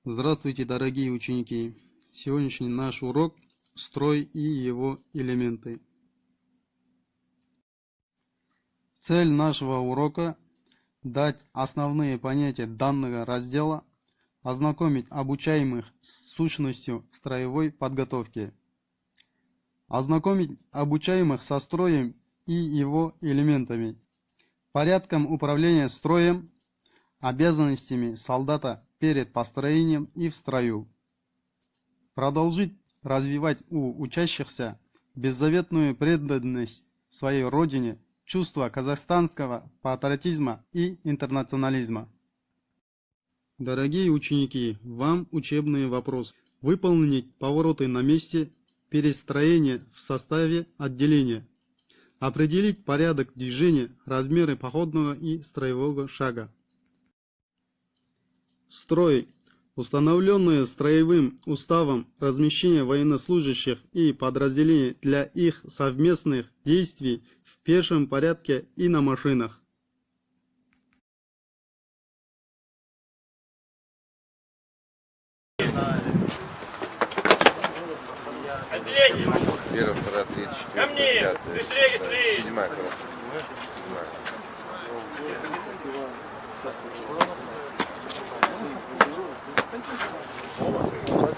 Здравствуйте, дорогие ученики! Сегодняшний наш урок – строй и его элементы. Цель нашего урока – дать основные понятия данного раздела, ознакомить обучаемых с сущностью строевой подготовки, ознакомить обучаемых со строем и его элементами, порядком управления строем, обязанностями солдата перед построением и в строю. Продолжить развивать у учащихся беззаветную преданность своей родине, чувство казахстанского патриотизма и интернационализма. Дорогие ученики, вам учебный вопрос. Выполнить повороты на месте, перестроение в составе отделения. Определить порядок движения, размеры походного и строевого шага. Строй. Установленное строевым уставом размещение военнослужащих и подразделений для их совместных действий в пешем порядке и на машинах. Отделение. Первая, вторая, третья, четвертая, Ко мне. пятая, Быстрее, быстрее. седьмая коробка.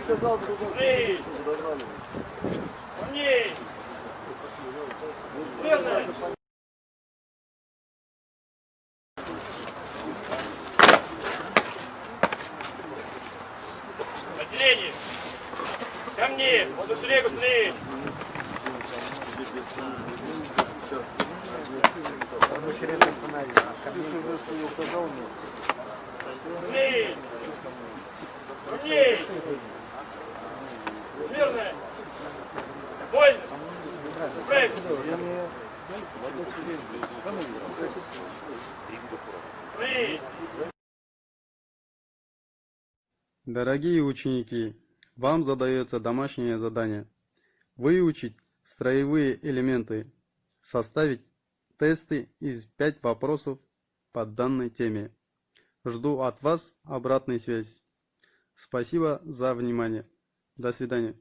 Быстрее. Ко мне. Смирно. Отделение. Ко мне. Быстрее, быстрее. Быстрее. Ко мне. Смирно. Вольно. Правильно. Быстрее. Дорогие ученики, вам задается домашнее задание. Выучить строевые элементы, составить тесты из 5 вопросов по данной теме. Жду от вас обратной связи. Спасибо за внимание. До свидания.